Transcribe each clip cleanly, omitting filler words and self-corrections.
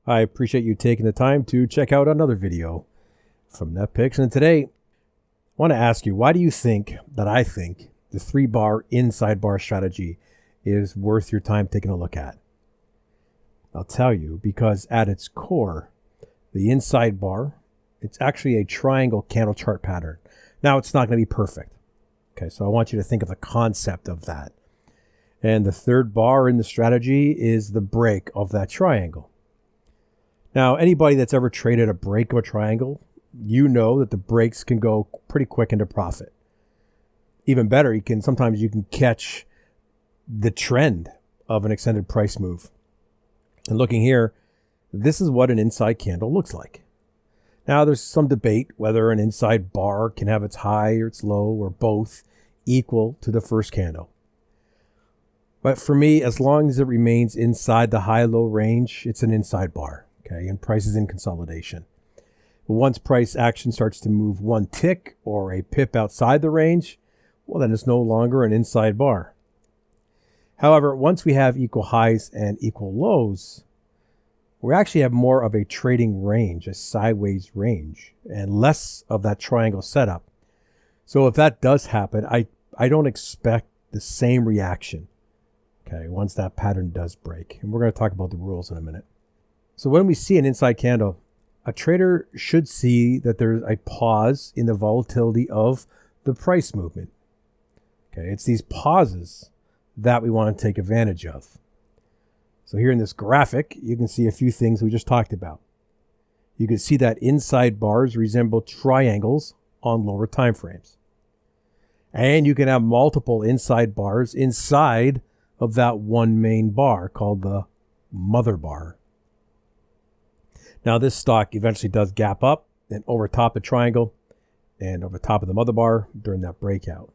I appreciate you taking the time to check out another video from NetPicks. And today, I want to ask you, why do you think that I think the 3-bar inside bar strategy is worth your time taking a look at? I'll tell you, because at its core, the inside bar, it's actually a triangle candle chart pattern. Now, it's not going to be perfect. Okay, so I want you to think of the concept of that. And the third bar in the strategy is the break of that triangle. Now, anybody that's ever traded a break of a triangle, you know that the breaks can go pretty quick into profit. Even better, sometimes you can catch the trend of an extended price move. And looking here, this is what an inside candle looks like. Now, there's some debate whether an inside bar can have its high or its low or both equal to the first candle. But for me, as long as it remains inside the high-low range, it's an inside bar. Okay, and price is in consolidation. But once price action starts to move one tick or a pip outside the range, well, then it's no longer an inside bar. However, once we have equal highs and equal lows, we actually have more of a trading range, a sideways range, and less of that triangle setup. So if that does happen, I don't expect the same reaction, okay, once that pattern does break. And we're going to talk about the rules in a minute. So when we see an inside candle, a trader should see that there's a pause in the volatility of the price movement. Okay, it's these pauses that we want to take advantage of. So here in this graphic, you can see a few things we just talked about. You can see that inside bars resemble triangles on lower time frames. And you can have multiple inside bars inside of that one main bar called the mother bar. Now, this stock eventually does gap up and over top the triangle and over top of the mother bar during that breakout.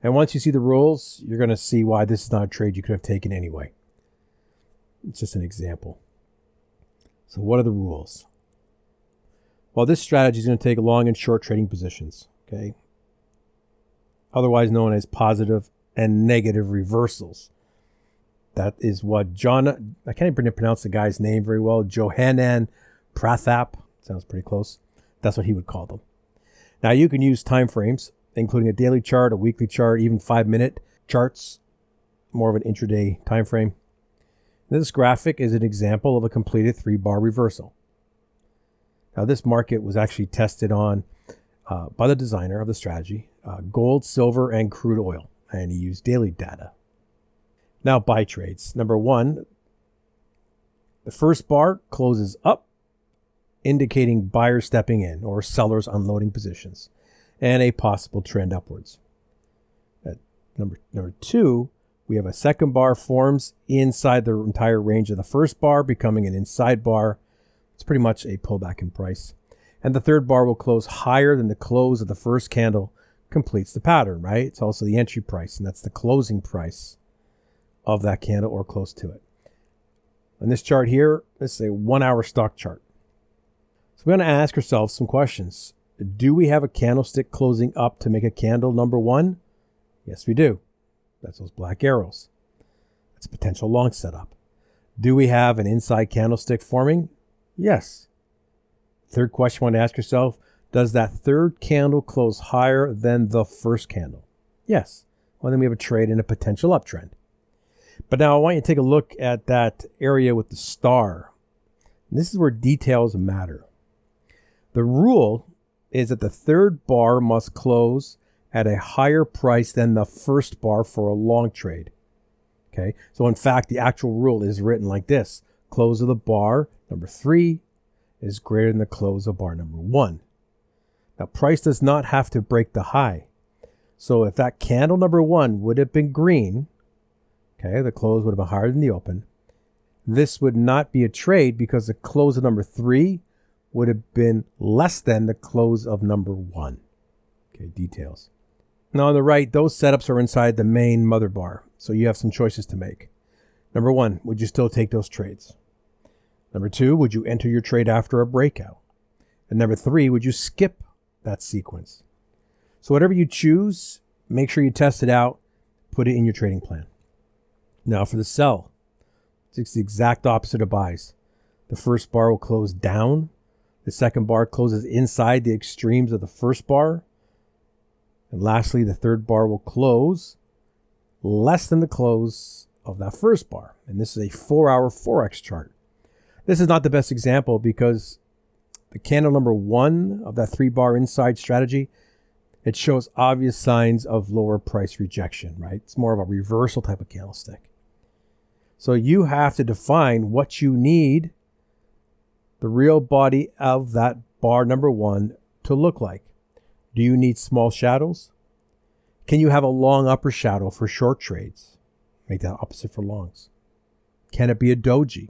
And once you see the rules, you're going to see why this is not a trade you could have taken anyway. It's just an example. So what are the rules? Well, this strategy is going to take long and short trading positions, okay? Otherwise known as positive and negative reversals. That is what I can't even pronounce the guy's name very well, Johanan Prathap, sounds pretty close. That's what he would call them. Now, you can use time frames, including a daily chart, a weekly chart, even 5-minute charts, more of an intraday time frame. This graphic is an example of a completed 3-bar reversal. Now, this market was actually tested on by the designer of the strategy, gold, silver, and crude oil, and he used daily data. Now, buy trades. Number 1, the first bar closes up, indicating buyers stepping in or sellers unloading positions, and a possible trend upwards. At number 2, we have a second bar forms inside the entire range of the first bar, becoming an inside bar. It's pretty much a pullback in price. And the third bar will close higher than the close of the first candle, completes the pattern, right? It's also the entry price, and that's the closing price of that candle or close to it. On this chart here, this is a 1-hour stock chart. So we're going to ask ourselves some questions. Do we have a candlestick closing up to make a candle number 1? Yes, we do. That's those black arrows. That's a potential long setup. Do we have an inside candlestick forming? Yes. Third question you want to ask yourself, does that third candle close higher than the first candle? Yes. Well, then we have a trade in a potential uptrend. But now I want you to take a look at that area with the star. And this is where details matter. The rule is that the third bar must close at a higher price than the first bar for a long trade. Okay, so in fact, the actual rule is written like this. Close of the bar number 3 is greater than the close of bar number 1. Now, price does not have to break the high. So if that candle number 1 would have been green, okay, the close would have been higher than the open, this would not be a trade because the close of number 3 would have been less than the close of number 1. Okay, details. Now on the right, those setups are inside the main mother bar. So you have some choices to make. Number 1, would you still take those trades? Number 2, would you enter your trade after a breakout? And number 3, would you skip that sequence? So whatever you choose, make sure you test it out, put it in your trading plan. Now for the sell, it's the exact opposite of buys. the first bar will close down. The second bar closes inside the extremes of the first bar. And lastly, the third bar will close less than the close of that first bar. And this is a 4-hour Forex chart. This is not the best example because the candle number 1 of that 3-bar inside strategy, it shows obvious signs of lower price rejection, right? It's more of a reversal type of candlestick. So you have to define what you need the real body of that bar number 1 to look like. Do you need small shadows? Can you have a long upper shadow for short trades? Make that opposite for longs. Can it be a doji?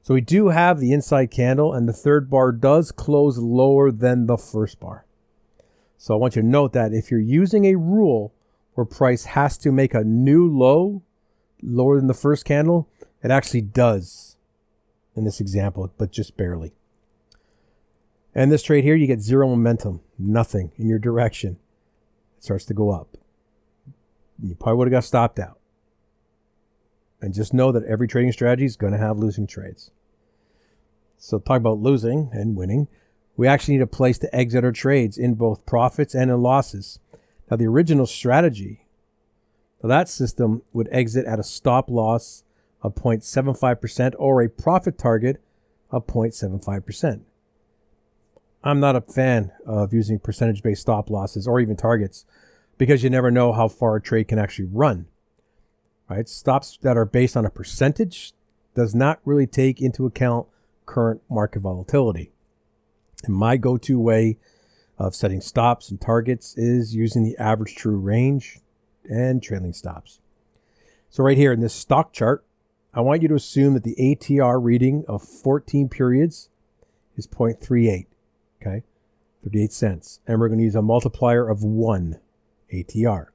So we do have the inside candle, and the third bar does close lower than the first bar. So I want you to note that if you're using a rule where price has to make a new low lower than the first candle, it actually does in this example, but just barely. And this trade here, you get zero momentum, nothing in your direction. It starts to go up. You probably would have got stopped out. And just know that every trading strategy is going to have losing trades. So talk about losing and winning. We actually need a place to exit our trades in both profits and in losses. Now, the original strategy for that system would exit at a stop loss of 0.75% or a profit target of 0.75%. I'm not a fan of using percentage-based stop losses or even targets because you never know how far a trade can actually run. Right? Stops that are based on a percentage does not really take into account current market volatility. And my go-to way of setting stops and targets is using the average true range and trailing stops. So right here in this stock chart, I want you to assume that the ATR reading of 14 periods is 0.38, okay? 38 cents. And we're going to use a multiplier of 1 ATR.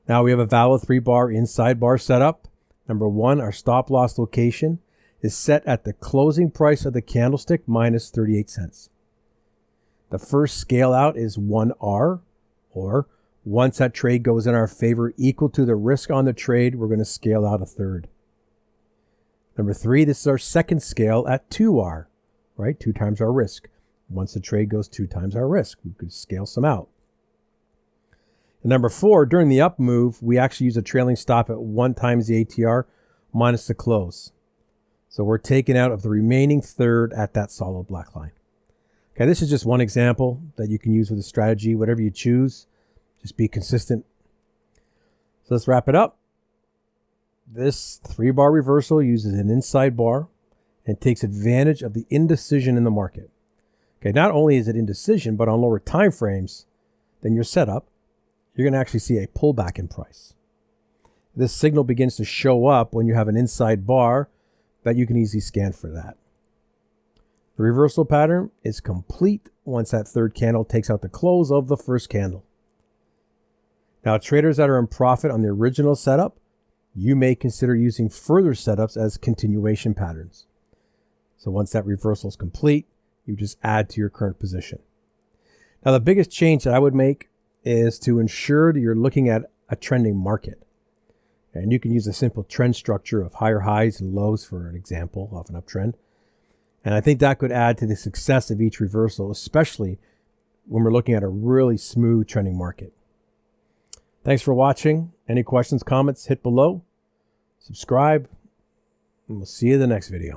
Now we have a valid 3-bar inside bar setup. Number 1, our stop loss location is set at the closing price of the candlestick minus 38 cents. The first scale out is 1R, or once that trade goes in our favor equal to the risk on the trade, we're going to scale out a third. Number 3, this is our second scale at 2R, right? 2 times our risk. Once the trade goes 2 times our risk, we could scale some out. And number 4, during the up move, we actually use a trailing stop at 1 times the ATR minus the close. So we're taking out of the remaining third at that solid black line. Okay, this is just one example that you can use with a strategy. Whatever you choose, just be consistent. So let's wrap it up. This 3-bar reversal uses an inside bar and takes advantage of the indecision in the market. Okay, not only is it indecision, but on lower time frames than your setup, you're going to actually see a pullback in price. This signal begins to show up when you have an inside bar that you can easily scan for that. The reversal pattern is complete once that third candle takes out the close of the first candle. Now, traders that are in profit on the original setup, you may consider using further setups as continuation patterns. So once that reversal is complete, you just add to your current position. Now, the biggest change that I would make is to ensure that you're looking at a trending market. And you can use a simple trend structure of higher highs and lows for an example of an uptrend. And I think that could add to the success of each reversal, especially when we're looking at a really smooth trending market. Thanks for watching. Any questions, comments, hit below. Subscribe, and we'll see you in the next video.